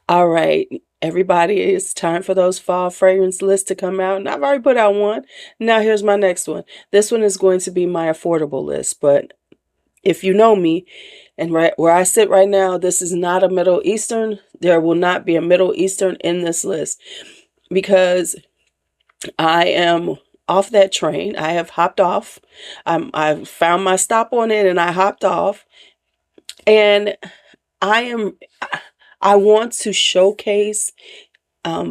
All right, everybody, it's time for those fall fragrance lists to come out. And I've already put out one. Now here's my next one. This one is going to be my affordable list. But if you know me, and right where I sit right now, this is not a Middle Eastern. There will not be a Middle Eastern in this list because I am off that train. I have hopped off. I've found my stop on it and I hopped off. And I am I want to showcase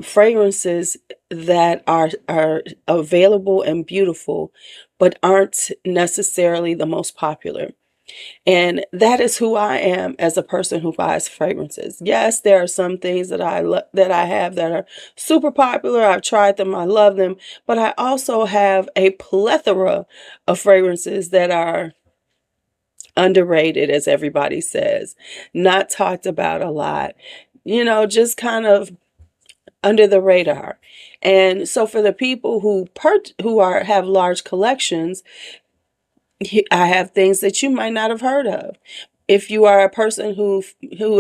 fragrances that are available and beautiful, but aren't necessarily the most popular. And that is who I am as a person who buys fragrances. Yes, there are some things that I have that are super popular. I've tried them, I love them, but I also have a plethora of fragrances that are underrated, as everybody says, not talked about a lot, just kind of under the radar. And so for the people who have large collections, I have things that you might not have heard of. If you are a person who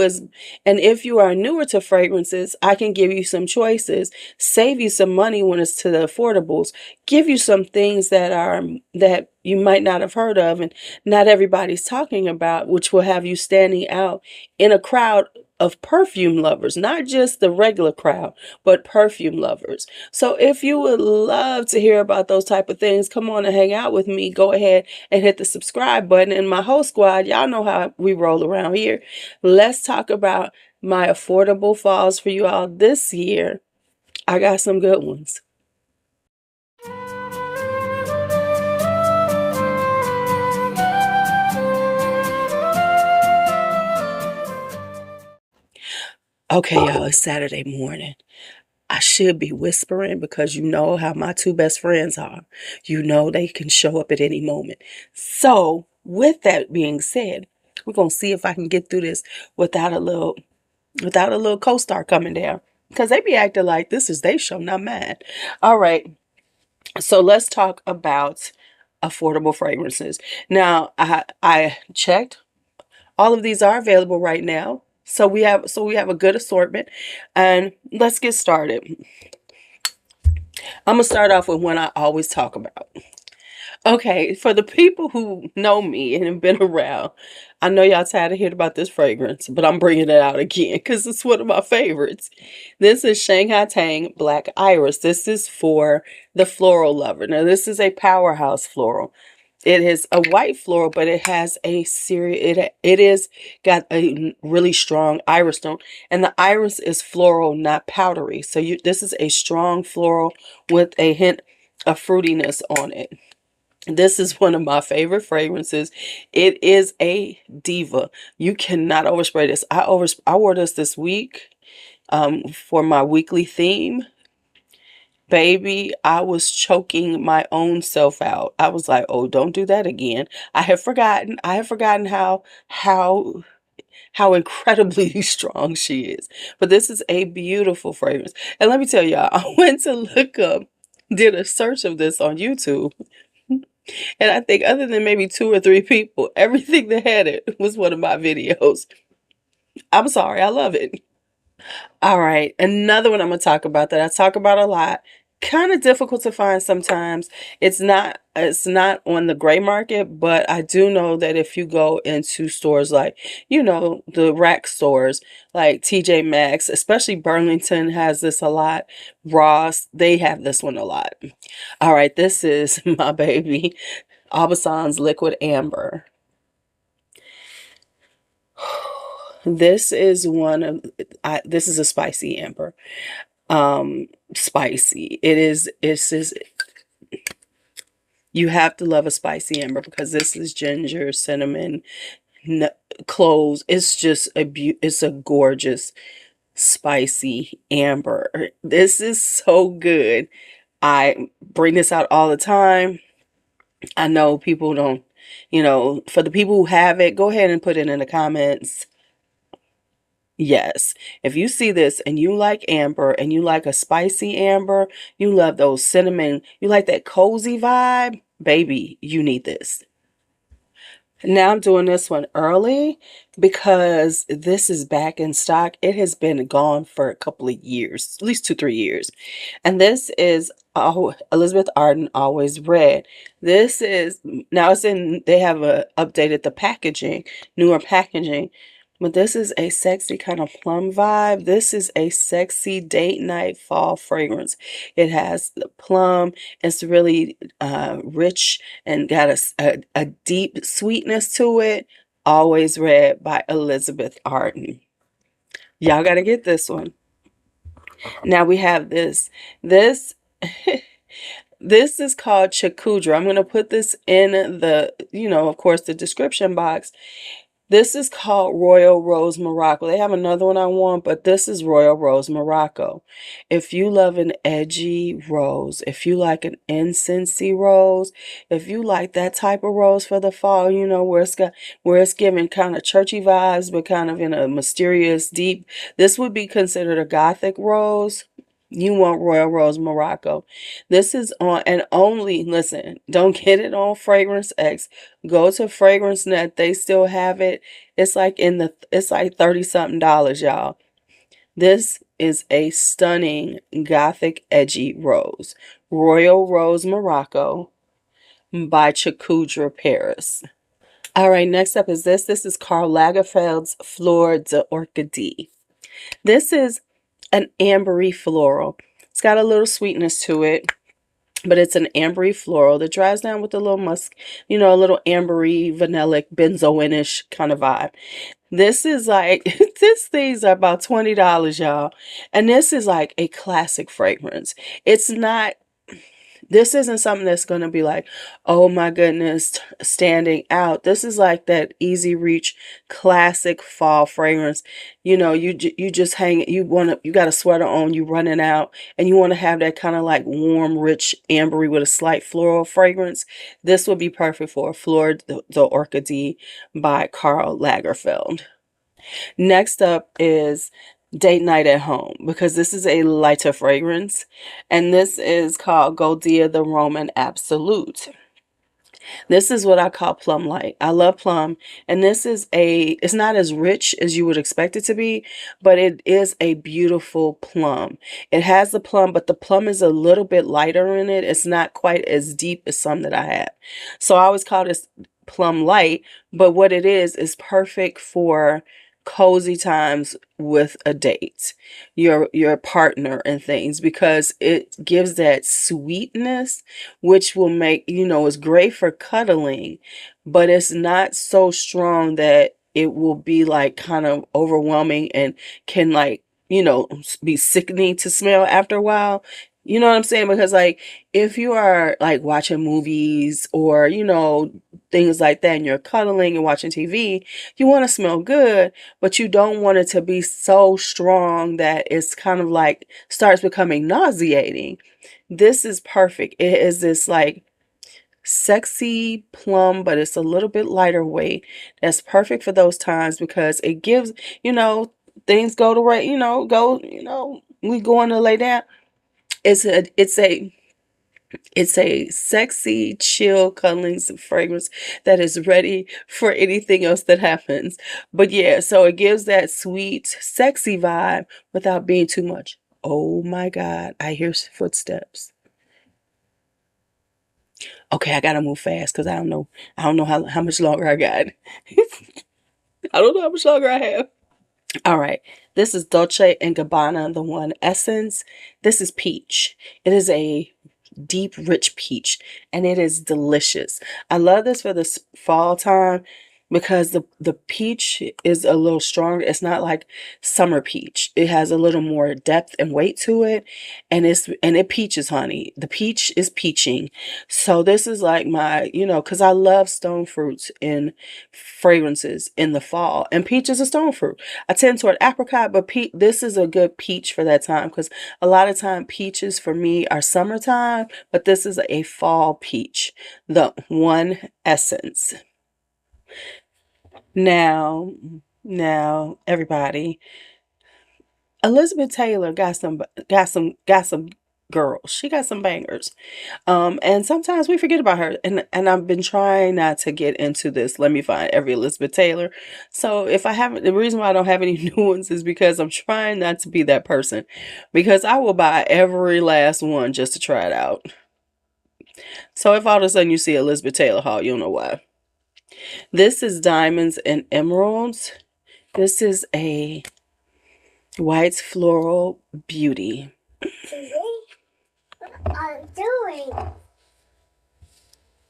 is, and if you are newer to fragrances, I can give you some choices, save you some money when it's to the affordables, give you some things that you might not have heard of and not everybody's talking about, which will have you standing out in a crowd of perfume lovers, not just the regular crowd, but perfume lovers. So if you would love to hear about those type of things, come on and hang out with me. Go ahead and hit the subscribe button. And my whole squad, y'all know how we roll around here. Let's talk about my affordable falls for you all this year. I got some good ones. Okay, y'all, it's Saturday morning. I should be whispering because you know how my two best friends are. You know they can show up at any moment. So, with that being said, we're going to see if I can get through this without a little co-star coming down. Because they be acting like this is their show, not mine. All right. So, let's talk about affordable fragrances. Now, I checked. All of these are available right now. So we have a good assortment, and let's get started. I'm gonna start off with one I always talk about. Okay, for the people who know me and have been around, I know y'all tired of hearing about this fragrance, but I'm bringing it out again because it's one of my favorites. This is Shanghai Tang Black Iris. This is for the floral lover. Now, this is a powerhouse floral. It is a white floral, but it has it is got a really strong iris tone, and the iris is floral, not powdery. So this is a strong floral with a hint of fruitiness on it. This is one of my favorite fragrances. It is a diva. You cannot overspray this. I wore this week for my weekly theme. Baby, I was choking my own self out. I was like, "Oh, don't do that again." I have forgotten. I have forgotten how incredibly strong she is. But this is a beautiful fragrance. And let me tell y'all, I went to did a search of this on YouTube. And I think other than maybe 2 or 3 people, everything that had it was one of my videos. I'm sorry, I love it. All right, another one I'm going to talk about that I talk about a lot. Kind of difficult to find sometimes. It's not on the gray market, but I do know that if you go into stores like, the rack stores like TJ Maxx, especially Burlington has this a lot. Ross, they have this one a lot. All right, this is my baby, Aubusson's Liquid Amber. This is this is a spicy amber. Spicy. You have to love a spicy amber because this is ginger, cinnamon, cloves. It's just it's a gorgeous spicy amber. This is so good. I bring this out all the time. I know people don't, for the people who have it, go ahead and put it in the comments. Yes, if you see this and you like amber and you like a spicy amber, you love those cinnamon, you like that cozy vibe, baby, you need this. Now I'm doing this one early because this is back in stock. It has been gone for a couple of years, at least 2, 3 years. And this is Elizabeth Arden Always Red. This is now it's in. They have updated the packaging, newer packaging. But this is a sexy kind of plum vibe. This is a sexy date night fall fragrance. It has the plum. It's really rich and got a deep sweetness to it. Always Red by Elizabeth Arden. Y'all got to get this one. Now we have this. This this is called Choukdra. I'm going to put this in the, of course, the description box. This is called Royal Rose Morocco. They have another one I want, but this is Royal Rose Morocco. If you love an edgy rose, if you like an incensey rose, if you like that type of rose for the fall, where it's giving kind of churchy vibes, but kind of in a mysterious, deep, this would be considered a gothic rose. You want Royal Rose Morocco. This is on, and only, listen, don't get it on Fragrance X. Go to Fragrance Net. They still have it. It's like it's like 30 something dollars, y'all. This is a stunning gothic edgy rose. Royal Rose Morocco by Choukdra Paris. All right, next up is this. This is Karl Lagerfeld's Fleur d'Orchidée. This is an ambery floral. It's got a little sweetness to it, but it's an ambery floral that dries down with a little musk, a little ambery, vanillic, benzoin-ish kind of vibe. This is like, these are about $20, y'all. And this is like a classic fragrance. It's not, this isn't something that's going to be like, oh my goodness, standing out. This is like that easy reach classic fall fragrance. You just hang, you got a sweater on, you running out, and you want to have that kind of like warm, rich, ambery with a slight floral fragrance. This would be perfect for Fleur d'Orchidée by Karl Lagerfeld. Next up is Date Night at Home, because this is a lighter fragrance, and this is called Goldia the Roman Absolute. This is what I call plum light. I love plum, and it's not as rich as you would expect it to be, but it is a beautiful plum. It has the plum, but the plum is a little bit lighter in it. It's not quite as deep as some that I have. So I always call this plum light, but what it is perfect for cozy times with a date, your partner and things, because it gives that sweetness, which will make, it's great for cuddling, but it's not so strong that it will be like kind of overwhelming and can like, be sickening to smell after a while. You know what I'm saying? Because like if you are like watching movies or, things like that, and you're cuddling and watching TV, you want to smell good, but you don't want it to be so strong that it's kind of like starts becoming nauseating. This is perfect. It is this like sexy plum, but it's a little bit lighter weight. That's perfect for those times because it gives, things go to right, we going to lay down. It's a sexy, chill, cuddling fragrance that is ready for anything else that happens. But yeah, so it gives that sweet, sexy vibe without being too much. Oh my God, I hear footsteps. Okay, I gotta move fast because I don't know how much longer I got. I don't know how much longer I have. All right, this is Dolce & Gabbana, the One Essence. This is peach. It is a deep, rich peach, and it is delicious. I love this for this fall time because the peach is a little stronger. It's not like summer peach. It has a little more depth and weight to it, and it peaches, honey. The peach is peaching. So this is like my, because I love stone fruits in fragrances in the fall, and peach is a stone fruit. I tend toward apricot, but this is a good peach for that time because a lot of time peaches for me are summertime, but this is a fall peach. The One Essence. Now, everybody, Elizabeth Taylor got some girl. She got some bangers. And sometimes we forget about her. And I've been trying not to get into this. Let me find every Elizabeth Taylor. So if I haven't, the reason why I don't have any new ones is because I'm trying not to be that person. Because I will buy every last one just to try it out. So if all of a sudden you see Elizabeth Taylor haul, you'll know why. This is Diamonds and Emeralds. This is a white floral beauty. What are you doing?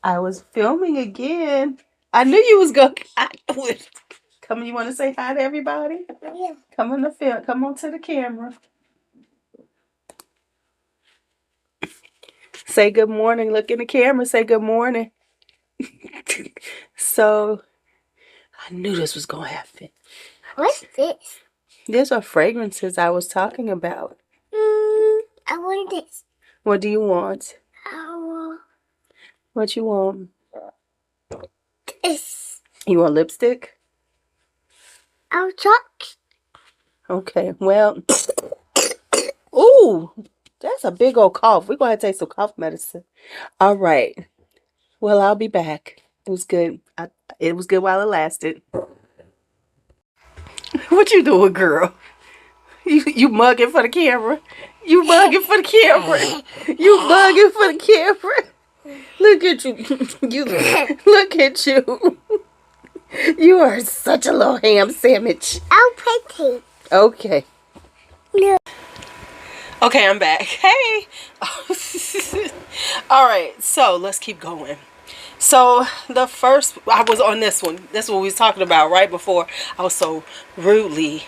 I was filming again. I knew you was going. Come on, you want to say hi to everybody? Yeah. Come on the film. Come on to the camera. Say good morning. Look in the camera. Say good morning. So, I knew this was going to happen. What's this? These are fragrances I was talking about. I want this. What do you want? I What you want? want this. You want lipstick? I'll talk. Okay, well. Ooh, that's a big old cough. We're going to take some cough medicine. All right. Well, I'll be back. It was good. It was good while it lasted. What you doing, girl? You mugging for the camera? You mugging for the camera? You mugging for the camera? Look at you. Look at you. You are such a little ham sandwich. I'll pretty. Okay. No. Okay, I'm back. Hey. All right, so let's keep going. So the first, I was on this one. That's what we was talking about right before I was so rudely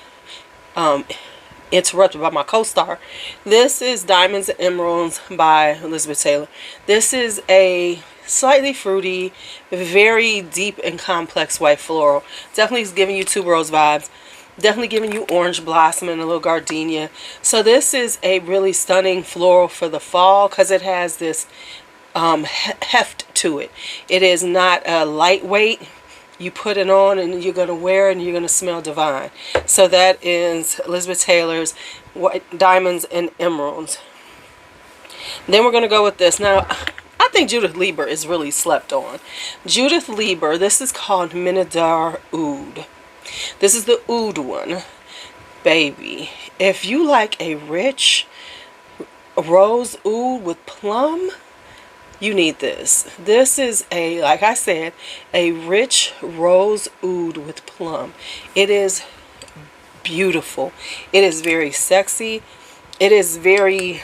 interrupted by my co-star. This is Diamonds and Emeralds by Elizabeth Taylor. This is a slightly fruity, very deep and complex white floral. Definitely is giving you tuberose vibes. Definitely giving you orange blossom and a little gardenia. So this is a really stunning floral for the fall because it has this heft to it. It is not a lightweight. You put it on and you're going to wear it and you're going to smell divine. So that is Elizabeth Taylor's White Diamonds and Emeralds. Then we're going to go with this. Now, I think Judith Liber is really slept on. Judith Liber, this is called Minadar Oud. This is the oud one. Baby, if you like a rich rose oud with plum, you need this. This is a, like I said, a rich rose oud with plum. It is beautiful. It is very sexy. It is very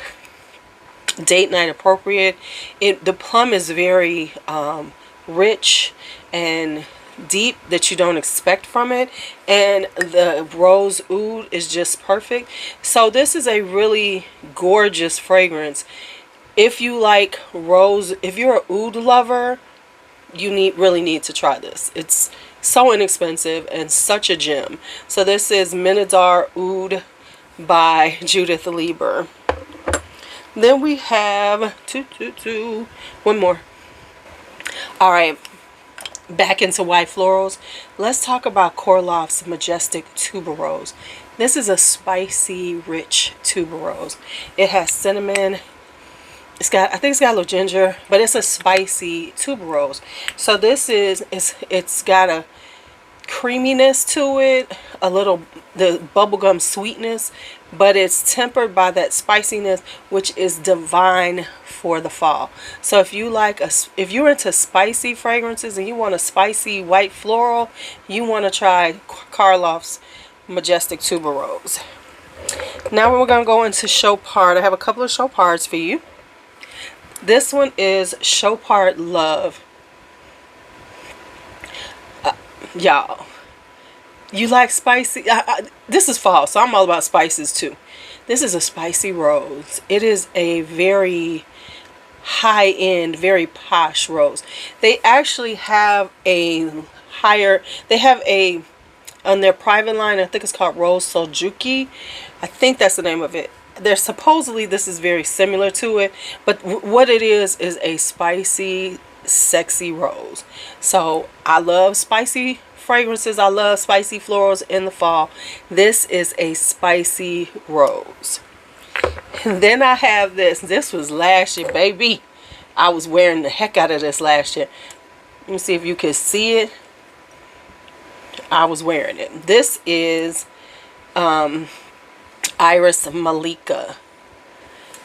date night appropriate. The plum is very rich and deep that you don't expect from it, and the rose oud is just perfect. So this is a really gorgeous fragrance. If you like rose, if you're an oud lover, you really need to try this. It's so inexpensive and such a gem. So this is Minadar Oud by Judith Liber. Then we have one more. All right, back into white florals. Let's talk about Karl's Majestic Tuberose. This is a spicy, rich tuberose. It has cinnamon. I think it's got a little ginger, but it's a spicy tuberose. So this it's got a creaminess to it, a little the bubblegum sweetness, but it's tempered by that spiciness, which is divine for the fall. So if you're into spicy fragrances and you want a spicy white floral, you want to try Karl's Majestic Tuberose. Now we're going to go into Chopard. I have a couple of Chopards for you. This one is Chopard Love. Y'all, you like spicy? This is fall, so I'm all about spices too. This is a spicy rose. It is a very high-end, very posh rose. They actually have on their private line, I think it's called Rose Sojuki. I think that's the name of it. Supposedly this is very similar to it, but what it is a spicy, sexy rose. So I love spicy fragrances. I love spicy florals in the fall. This is a spicy rose. And then I have this. This was last year, baby. I was wearing the heck out of this last year. Let me see if you can see it. I was wearing it. This is Iris Malika.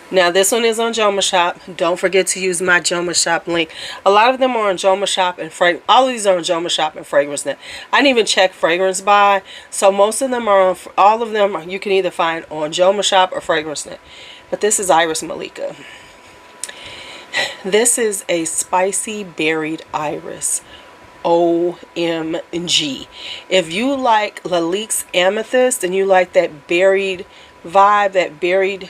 Now this one is on Jomashop. Don't forget to use my Jomashop link. A lot of them are on Jomashop and all of these are on Jomashop and FragranceNet. I didn't even check Fragrance Buy, so most of them are on. All of them you can either find on Jomashop or FragranceNet. But this is Iris Malika. This is a spicy berried iris. OMG. If you like Lalique's Amethyst and you like that berried vibe,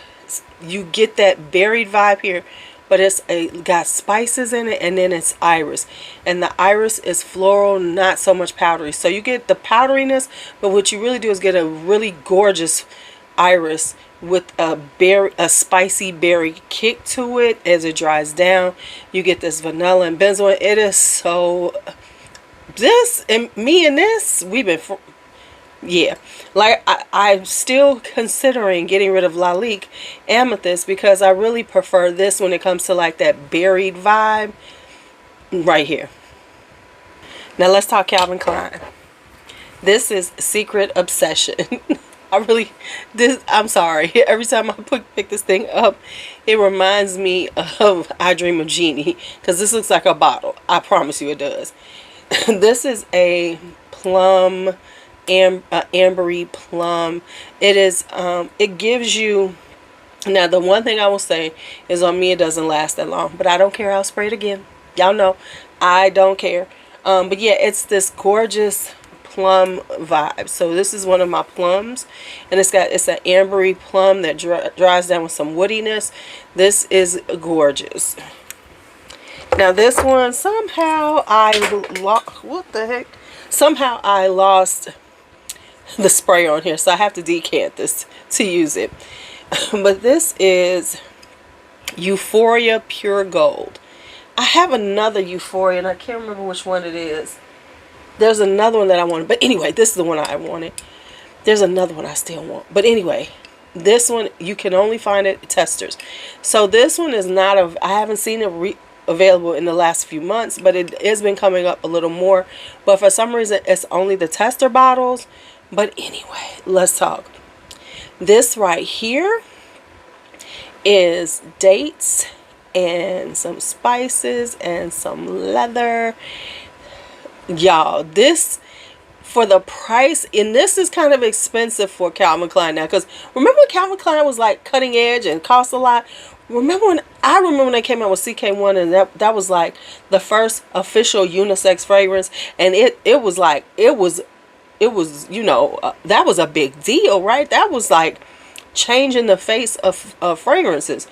you get that berried vibe here, but it's got spices in it, and then it's iris, and the iris is floral, not so much powdery. So you get the powderiness, but what you really do is get a really gorgeous iris with a spicy berry kick to it. As it dries down, you get this vanilla and benzoin. It is so, this and me and this, we've been yeah, like I'm still considering getting rid of Lalique Amethyst because I really prefer this when it comes to like that berried vibe right here. Now let's talk Calvin Klein. This is Secret Obsession. I'm sorry. Every time I pick this thing up, it reminds me of I Dream of Jeannie, because this looks like a bottle. I promise you it does. This is a plum, ambery plum. It is, it gives you, now the one thing I will say is on me it doesn't last that long, but I don't care. I'll spray it again. Y'all know I don't care. But yeah, it's this gorgeous plum vibe. So this is one of my plums, and it's an ambery plum that dries down with some woodiness. This is gorgeous. Now this one, somehow I lost, what the heck? Somehow I lost the spray on here, so I have to decant this to use it. But this is Euphoria Pure Gold. I have another Euphoria, and I can't remember which one it is. There's another one that I wanted, but anyway, this is the one I wanted. There's another one I still want, but anyway, this one you can only find it at testers. So this one is not I haven't seen it available in the last few months, but it has been coming up a little more. But for some reason, it's only the tester bottles. But anyway, let's talk. This right here is dates and some spices and some leather. Y'all, this for the price, and this is kind of expensive for Calvin Klein now, because remember when Calvin Klein was like cutting edge and cost a lot? I remember when they came out with CK1, and that was like the first official unisex fragrance, and it was like it was you know, that was a big deal, right? That was like changing the face of fragrances.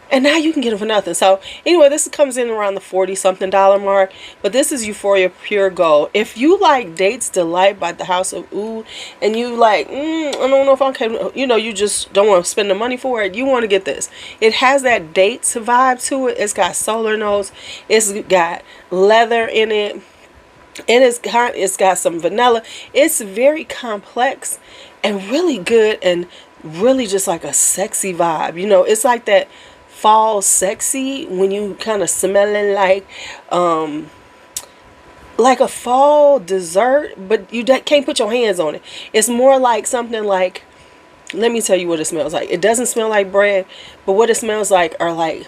And now you can get it for nothing. So anyway, this comes in around the $40-something mark. But this is Euphoria Pure Gold. If you like Dates Delight by the House of Oud, and you like, I don't know if I can, you know, you just don't want to spend the money for it, you want to get this. It has that dates vibe to it. It's got solar notes. It's got leather in it. And it's got some vanilla. It's very complex and really good, and really just like a sexy vibe. You know, it's like that fall sexy when you kind of smelling like a fall dessert, but you can't put your hands on it. It's more like something like, let me tell you what it smells like. It doesn't smell like bread, but what it smells like are like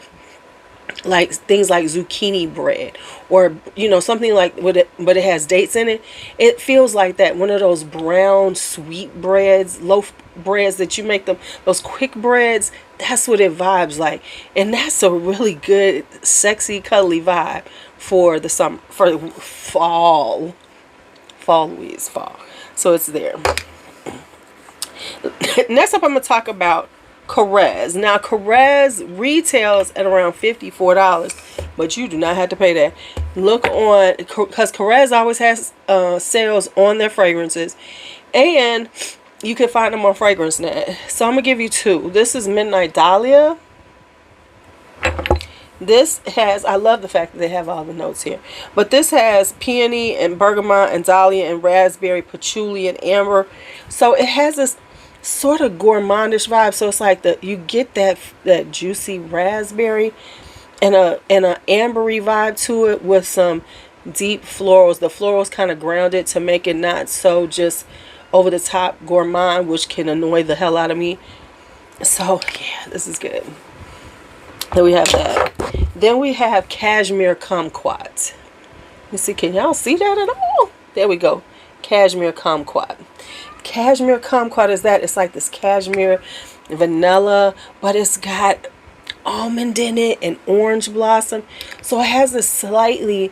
things like zucchini bread, or you know, something like but it has dates in it. It feels like that, one of those brown sweet breads, loaf breads that you make them, those quick breads. That's what it vibes like, and that's a really good sexy cuddly vibe for the summer, for fall. Louise, fall. So it's there. Next up, I'm gonna talk about Carez. Now Carez retails at around $54, but you do not have to pay that. Look on, because Carez always has sales on their fragrances, and you can find them on FragranceNet. So I'm gonna give you two. This is Midnight Dalia. This has, I love the fact that they have all the notes here, but this has peony and bergamot and dahlia and raspberry, patchouli and amber. So it has this sort of gourmandish vibe. So it's like you get that juicy raspberry and a ambery vibe to it with some deep florals. The florals kind of grounded to make it not so just over the top gourmand, which can annoy the hell out of me. So yeah, this is good. Then we have that. Then we have Cashmere Kumquat. Let me see, can y'all see that at all? There we go. Cashmere Kumquat. Cashmere Kumquat is that. It's like this cashmere vanilla, but it's got almond in it and orange blossom. So it has a slightly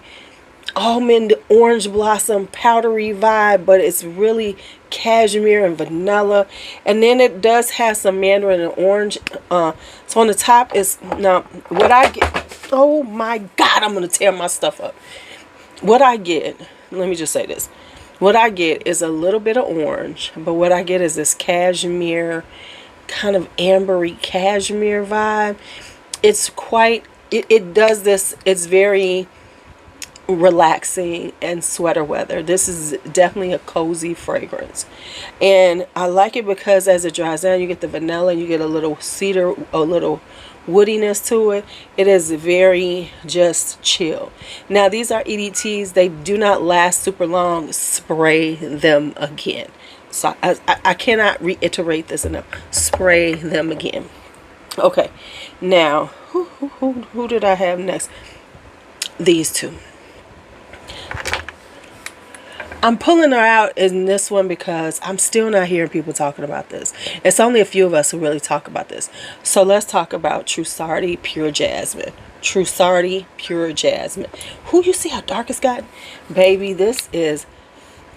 almond orange blossom powdery vibe, but it's really cashmere and vanilla. And then it does have some mandarin and orange. So on the top is, now what I get, oh my god, I'm gonna tear my stuff up. What I get, let me just say this, what I get is a little bit of orange, but what I get is this cashmere, kind of ambery cashmere vibe. It's quite, it does this, it's very relaxing and sweater weather. This is definitely a cozy fragrance, and I like it because as it dries down, you get the vanilla, you get a little cedar, a little woodiness to it. It is very just chill. Now these are EDTs. They do not last super long. Spray them again. So I cannot reiterate this enough. Spray them again. Okay, now who did I have next? These two. I'm pulling her out in this one because I'm still not hearing people talking about this. It's only a few of us who really talk about this. So let's talk about Trussardi Pure Jasmine. Trussardi Pure Jasmine. Who, you see how dark it's gotten? Baby, this is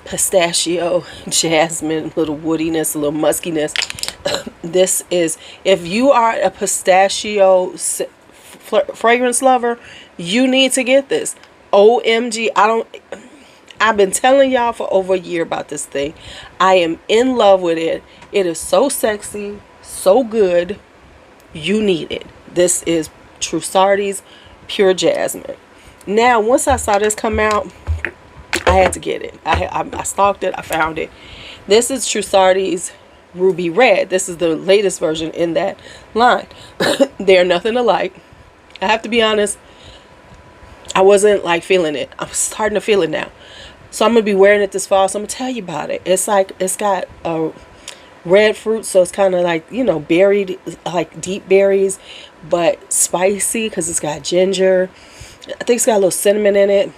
pistachio jasmine, a little woodiness, a little muskiness. This is, if you are a pistachio fragrance lover, you need to get this. OMG, I've been telling y'all for over a year about this thing. I am in love with it. It is so sexy, so good. You need it. This is Trussardi's Pure Jasmine. Now, once I saw this come out, I had to get it. I stalked it. I found it. This is Trussardi's Ruby Red. This is the latest version in that line. They're nothing alike. I have to be honest. I wasn't like feeling it. I'm starting to feel it now. So I'm going to be wearing it this fall. So I'm going to tell you about it. It's like, it's got red fruit. So it's kind of like, you know, berried, like deep berries, but spicy because it's got ginger. I think it's got a little cinnamon in it.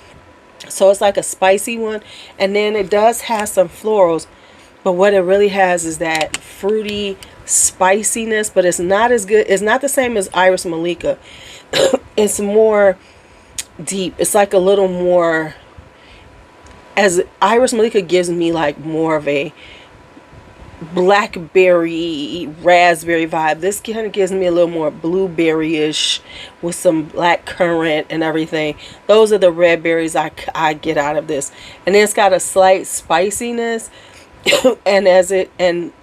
So it's like a spicy one. And then it does have some florals. But what it really has is that fruity spiciness. But it's not as good. It's not the same as Iris Malika. It's more deep. It's like a little more, as Iris Malika gives me like more of a blackberry raspberry vibe. This kind of gives me a little more blueberry-ish with some black currant and everything. Those are the red berries I get out of this. And then it's got a slight spiciness and as it and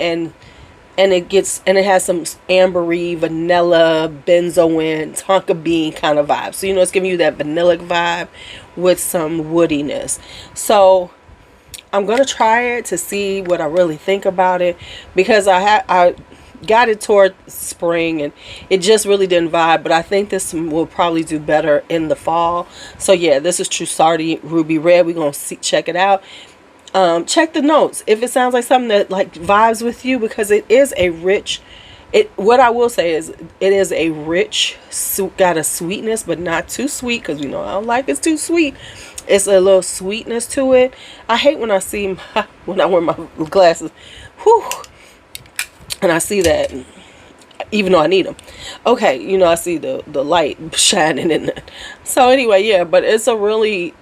it has some ambery, vanilla, benzoin, tonka bean kind of vibe. So, you know, it's giving you that vanillic vibe with some woodiness. So I'm going to try it to see what I really think about it, because I got it toward spring and it just really didn't vibe. But I think this will probably do better in the fall. So yeah, this is Trussardi Ruby Red. We're going to check it out. Check the notes if it sounds like something that like vibes with you, because it is a rich, what I will say is it is a rich, got a sweetness, but not too sweet, because we know I don't like it's too sweet. It's a little sweetness to it. I hate when I see when I wear my glasses, whew, and I see that, even though I need them. Okay, you know, I see the light shining in it. So anyway, yeah, but it's a really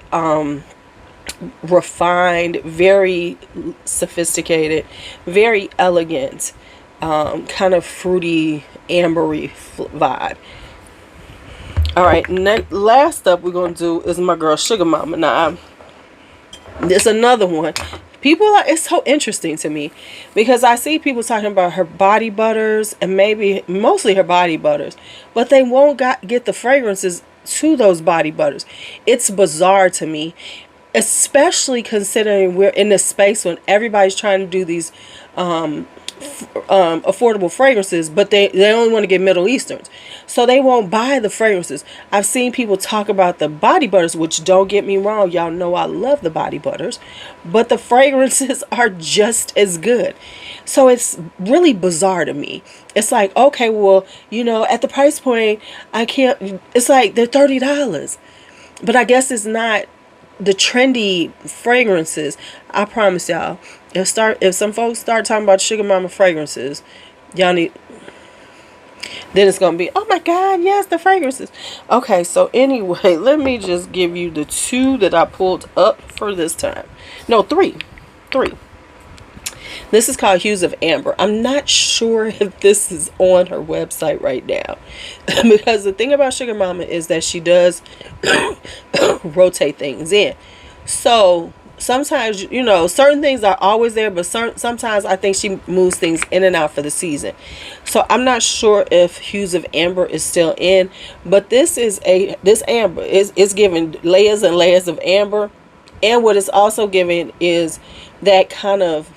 refined, very sophisticated, very elegant, kind of fruity, ambery vibe. All right, last up we're gonna do is my girl Sugar Mama. Now, there's another one. People are, it's so interesting to me because I see people talking about her body butters and maybe mostly her body butters, but they won't get the fragrances to those body butters. It's bizarre to me, especially considering we're in this space when everybody's trying to do these affordable fragrances, but they only want to get Middle Easterns, so they won't buy the fragrances. I've seen people talk about the body butters, which, don't get me wrong, y'all know I love the body butters, but the fragrances are just as good. So it's really bizarre to me. It's like, okay, well, you know, at the price point, I can't, it's like they're $30, but I guess it's not the trendy fragrances. I promise y'all, if some folks start talking about Sugar Mama fragrances, y'all need, then it's gonna be, oh my god, yes, the fragrances. Okay, so anyway, let me just give you the 2 that I pulled up for this time. No, three. This is called Hughes of Amber. I'm not sure if this is on her website right now, because the thing about Sugar Mama is that she does rotate things in. So sometimes, you know, certain things are always there, but sometimes I think she moves things in and out for the season. So I'm not sure if Hughes of Amber is still in, but this amber is giving layers and layers of amber, and what it's also giving is that kind of,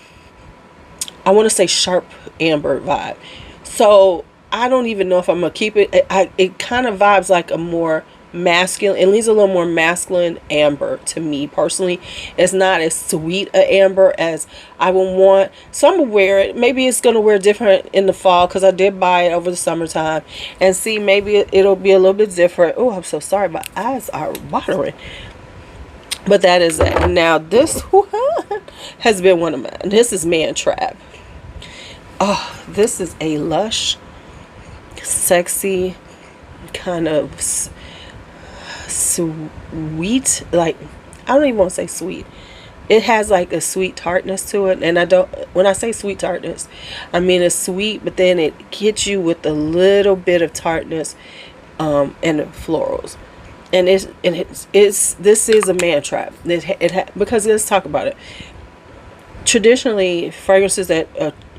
I want to say, sharp amber vibe. So I don't even know if I'm gonna keep it. It kind of vibes like a more masculine, it leaves a little more masculine amber to me personally. It's not as sweet a amber as I would want, so I'm gonna wear it. Maybe it's gonna wear different in the fall, because I did buy it over the summertime, and see, maybe it'll be a little bit different. Oh, I'm so sorry, my eyes are watering. But that is it. Now this has been one of mine. This is Mantrap. Oh, this is a lush, sexy, kind of sweet, like, I don't even want to say sweet. It has like a sweet tartness to it, and when I say sweet tartness, I mean it's sweet, but then it hits you with a little bit of tartness, and the florals. And this is a Mantrap. Because let's talk about it. Traditionally, fragrances that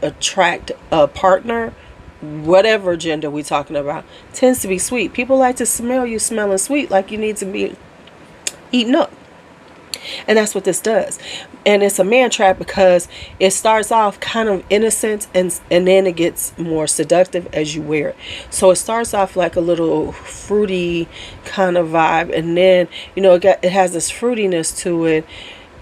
attract a partner, whatever gender we're talking about, tends to be sweet. People like to smell you smelling sweet, like you need to be eaten up. And that's what this does. And it's a Mantrap because it starts off kind of innocent, and then it gets more seductive as you wear it. So it starts off like a little fruity kind of vibe, and then, you know, it has this fruitiness to it,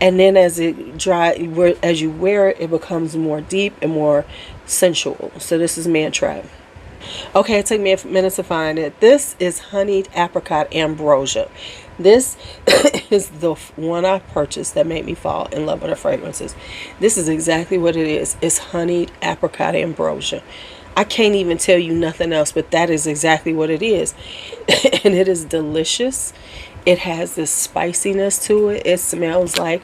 and then as as you wear it, it becomes more deep and more sensual. So this is Mantrap. Okay, it took me a minute to find it. This is Honeyed Apricot Ambrosia. This is the one I purchased that made me fall in love with her fragrances. This is exactly what it is. It's Honeyed Apricot Ambrosia. I can't even tell you nothing else, but that is exactly what it is. And it is delicious. It has this spiciness to it. It smells like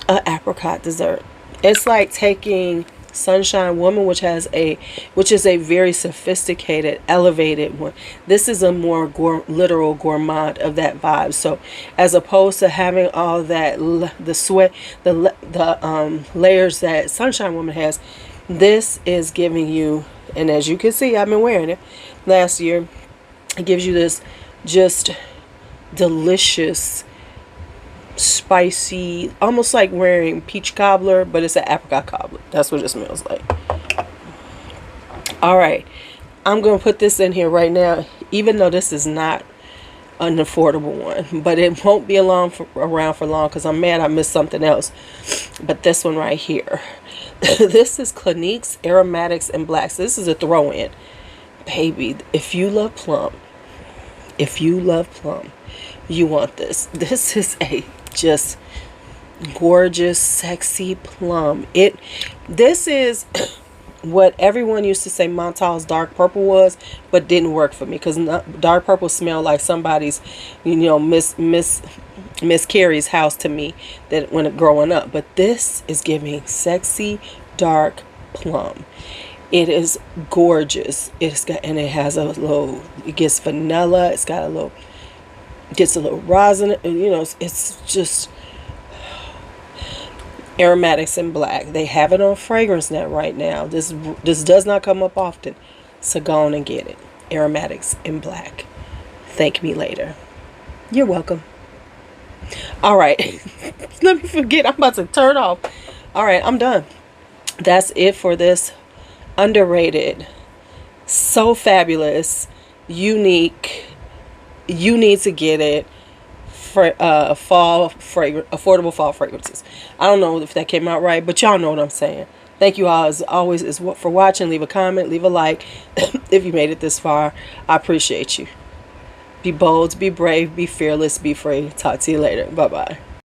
an apricot dessert. It's like taking Sunshine Woman, which is a very sophisticated, elevated one. This is a more literal gourmand of that vibe. So as opposed to having all that the sweat, the layers that Sunshine Woman has, this is giving you, and as you can see, I've been wearing it last year, it gives you this just delicious, spicy, almost like wearing peach cobbler, but it's an apricot cobbler. That's what it smells like. All right, I'm gonna put this in here right now, even though this is not an affordable one, but it won't be around for long, because I'm mad I missed something else. But this one right here, this is Clinique's Aromatics and Blacks. This is a throw-in, baby. If you love plum, you want this. This is a just gorgeous, sexy plum. This is what everyone used to say Montal's dark purple was, but didn't work for me, because dark purple smelled like somebody's, you know, Miss Carrie's house to me, that when growing up. But this is giving sexy dark plum. It is gorgeous. And it has a little, it gets vanilla, it's got a little, gets a little rosin, and you know, it's just Aromatics in Black. They have it on FragranceNet right now. This does not come up often, so go on and get it. Aromatics in Black. Thank me later. You're welcome. All right. Let me forget, I'm about to turn off. All right, I'm done. That's it for this underrated, so fabulous, unique. You need to get it for affordable fall fragrances. I don't know if that came out right, but y'all know what I'm saying. Thank you all as always for watching. Leave a comment, leave a like if you made it this far. I appreciate you. Be bold, be brave, be fearless, be free. Talk to you later. Bye bye.